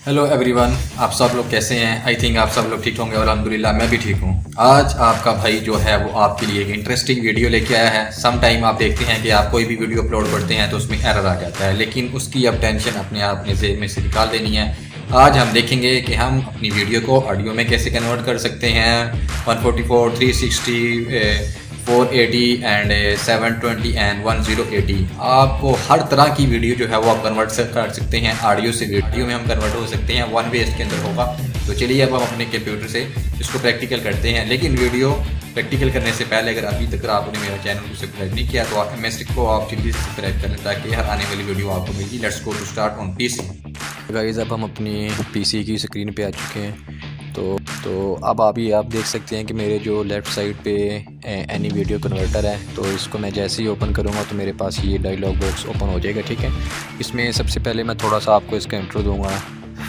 Hello everyone, आप सब लोग कैसे हैं? आई थिंक आप सब लोग ठीक होंगे और अल्हम्दुलिल्लाह मैं भी ठीक हूँ। आज आपका भाई जो है वो आपके लिए एक इंटरेस्टिंग वीडियो लेके आया है। सम टाइम आप देखते हैं कि आप कोई भी वीडियो अपलोड करते हैं तो उसमें एरर आ जाता है, लेकिन उसकी अब टेंशन अपने जेब में से निकाल देनी है। आज हम देखेंगे कि हम अपनी वीडियो को ऑडियो में कैसे कन्वर्ट कर सकते हैं। 144, 360, 480 एंड 720 एंड 1080 आपको हर तरह की वीडियो जो है वो आप कन्वर्ट कर सकते हैं। ऑडियो से वीडियो में हम कन्वर्ट हो सकते हैं, वन वे इसके अंदर होगा। तो चलिए अब हम अपने कंप्यूटर से इसको प्रैक्टिकल करते हैं। लेकिन वीडियो प्रैक्टिकल करने से पहले अगर अभी तक आपने मेरा चैनल को सब्सक्राइब नहीं किया तो आप MS को आप जल्दी से सब्सक्राइब कर लें ताकि हर आने वाली वीडियो आपको मिलेगी। Let's go to start on PC। Guys अब हम अपनी PC की स्क्रीन पे आ चुके हैं। तो अब आप देख सकते हैं कि मेरे जो लेफ़्ट साइड पे एनी वीडियो कन्वर्टर है, तो इसको मैं जैसे ही ओपन करूँगा तो मेरे पास ये डायलॉग बॉक्स ओपन हो जाएगा। ठीक है, इसमें सबसे पहले मैं थोड़ा सा आपको इसका इंट्रो दूंगा।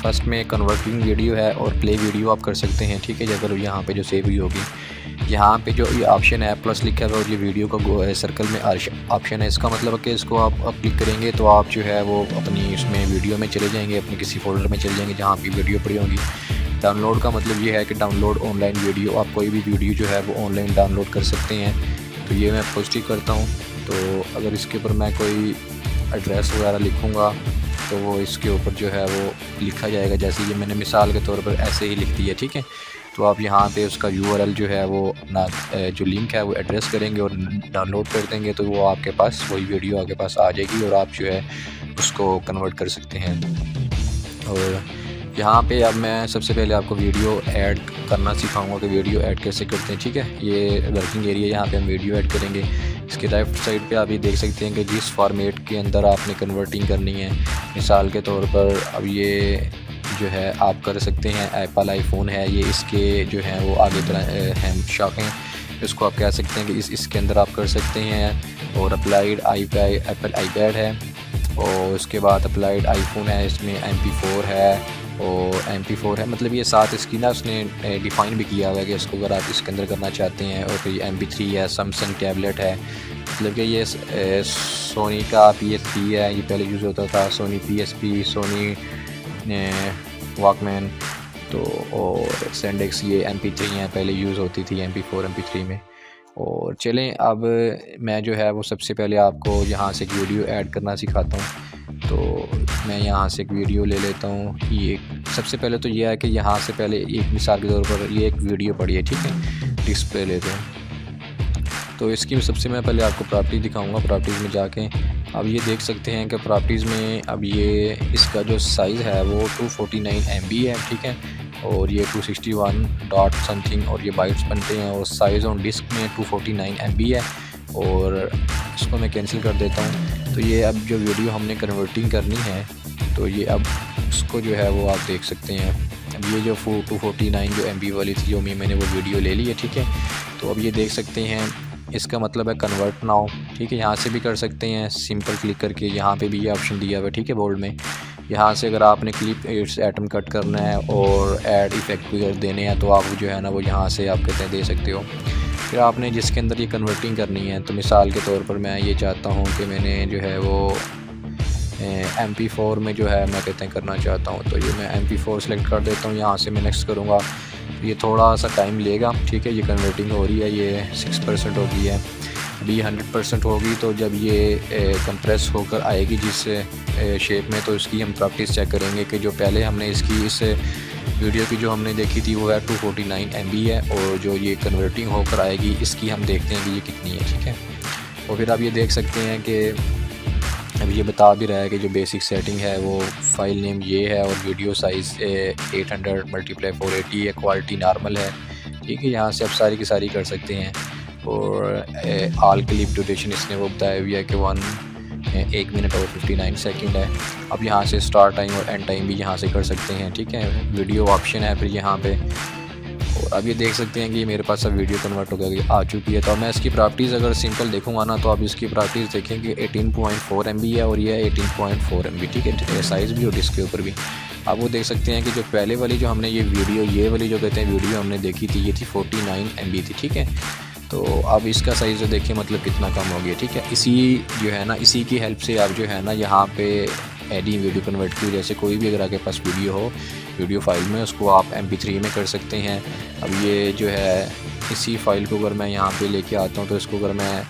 फर्स्ट में कन्वर्टिंग वीडियो है और प्ले वीडियो आप कर सकते हैं। ठीक है, अगर यहाँ पे जो सेव हुई होगी, यहाँ पे जो ये ऑप्शन है प्लस लिखा हुआ और ये वीडियो का सर्कल में ऑप्शन है, इसका मतलब है कि इसको आप क्लिक करेंगे तो आप जो है वो अपनी इसमें वीडियो में चले जाएंगे, अपने किसी फोल्डर में चले जाएंगे जहाँ पे वीडियो पड़ी होंगी। डाउनलोड का मतलब ये है कि डाउनलोड ऑनलाइन वीडियो, आप कोई भी वीडियो जो है वो ऑनलाइन डाउनलोड कर सकते हैं। तो ये मैं पॉजिटिव करता हूँ। तो अगर इसके ऊपर मैं कोई एड्रेस वगैरह लिखूँगा तो वो इसके ऊपर जो है वो लिखा जाएगा, जैसे ये मैंने मिसाल के तौर पर ऐसे ही लिख दिया। ठीक है, तो आप यहाँ पे उसका URL जो है वो अपना जो लिंक है वो एड्रेस करेंगे और डाउनलोड कर देंगे तो वो आपके पास वही वीडियो आपके पास आ जाएगी और आप जो है उसको कन्वर्ट कर सकते हैं। और यहाँ पे अब मैं सबसे पहले आपको वीडियो ऐड करना सिखाऊंगा कि वीडियो ऐड कैसे करते हैं। ठीक है, ये वर्किंग एरिया, यहाँ पे हम वीडियो ऐड करेंगे। इसके राइट साइड पे आप ये देख सकते हैं कि जिस फॉर्मेट के अंदर आपने कन्वर्टिंग करनी है, मिसाल के तौर पर अब ये जो है आप कर सकते हैं एप्पल आईफोन है, ये इसके जो है वो आगे तरह हैम शॉक हैं, इसको आप कह सकते हैं कि इसके अंदर आप कर सकते हैं। और अप्लाइड एप्पल आईपैड है और उसके बाद अप्लाइड आईफोन है, इसमें MP4 है और MP4 है, मतलब ये साथ इसकी ना उसने डिफ़ाइन भी किया हुआ है कि इसको अगर आप इसके अंदर करना चाहते हैं। और फिर MP3 है, सैमसंग टैबलेट है, मतलब कि ये सोनी का PSP है, ये पहले यूज़ होता था, सोनी PSP, सोनी वॉकमैन, तो और सेंडेक्स, ये MP3 हैं, पहले यूज़ होती थी MP4 MP3 में। और चलें अब मैं जो है वो सबसे पहले आपको यहाँ से एक वीडियो ऐड करना सिखाता हूँ। तो मैं यहाँ से एक वीडियो ले लेता हूँ। ये सबसे पहले तो ये है कि यहाँ से पहले एक मिसाल के तौर पर ये एक वीडियो पड़ी है। ठीक है, डिस्प्ले लेते हैं तो इसकी सबसे मैं पहले आपको प्रॉपर्टी दिखाऊंगा। प्रॉपर्टीज़ में जाके अब ये देख सकते हैं कि प्रॉपर्टीज़ में अब ये इसका जो साइज़ है वो 249 MB है। ठीक है, और ये 261 डॉट समथिंग और ये बाइट्स बनते हैं और साइज़ ऑन डिस्क में 249 MB है। और इसको मैं कैंसिल कर देता हूँ। तो ये अब जो वीडियो हमने कन्वर्टिंग करनी है तो ये अब उसको जो है वो आप देख सकते हैं। अब ये जो 249 जो MB वाली थी जो मैंने वो वीडियो ले ली है। ठीक है, तो अब ये देख सकते हैं इसका मतलब है कन्वर्ट नाउ। ठीक है, यहाँ से भी कर सकते हैं सिंपल क्लिक करके, यहाँ पे भी ये ऑप्शन दिया हुआ है। ठीक है, बोल्ड में यहाँ से अगर आपने क्लिप एटम कट करना है और ऐड इफेक्ट भी देने हैं तो आप जो है ना वो यहाँ से आप कहते हैं दे सकते हो। फिर आपने जिसके अंदर ये कन्वर्टिंग करनी है, तो मिसाल के तौर पर मैं ये चाहता हूँ कि मैंने जो है वो MP4 में जो है मैं कहते हैं करना चाहता हूँ, तो ये मैं MP4 सेलेक्ट कर देता हूँ। यहाँ से मैं नेक्स्ट करूँगा, ये थोड़ा सा टाइम लेगा। ठीक है, ये कन्वर्टिंग हो रही है, ये 6% हो गई है, अभी 100% होगी। तो जब ये कंप्रेस होकर आएगी जिस शेप में, तो इसकी हम प्रॉपर्टीज़ चेक करेंगे कि जो पहले हमने इसकी इस वीडियो की जो हमने देखी थी वो है 249 MB है और जो ये कन्वर्टिंग होकर आएगी इसकी हम देखते हैं कि ये कितनी है। ठीक है, और फिर आप ये देख सकते हैं कि अब ये बता भी रहा है कि जो बेसिक सेटिंग है वो फाइल नेम ये है और वीडियो साइज़ 800 × 480 है, क्वालिटी नॉर्मल है। ठीक है, यहाँ से आप सारी की सारी कर सकते हैं। और ऑल क्लिप ड्यूरेशन इसने वो बताया हुआ है कि 1 मिनट और 59 सेकंड है। अब यहाँ से स्टार्ट टाइम और एंड टाइम भी यहाँ से कर सकते हैं। ठीक है, वीडियो ऑप्शन है फिर यहाँ पे। और अब ये देख सकते हैं कि मेरे पास अब वीडियो कन्वर्ट हो गया आ चुकी है। तो मैं इसकी प्रॉपर्टीज़ अगर सिंपल देखूँगा ना तो अब इसकी प्रॉपर्टीज़ देखें कि 18.4 MB है और ये है 18.4 MB। ठीक है, साइज़ भी और डिस्क के ऊपर भी आप वो देख सकते हैं कि जो पहले वाली जो हमने ये वाली जो कहते हैं वीडियो हमने देखी थी ये थी 49 MB थी। ठीक है, तो अब इसका साइज़ देखिए मतलब कितना कम हो गया। ठीक है, इसी जो है ना इसी की हेल्प से आप जो है ना यहाँ पे एनी वीडियो कन्वर्ट की वजह से कोई भी अगर आपके पास वीडियो हो वीडियो फाइल में, उसको आप MP3 में कर सकते हैं। अब ये जो है इसी फाइल को अगर मैं यहाँ पे लेके आता हूँ तो इसको अगर मैं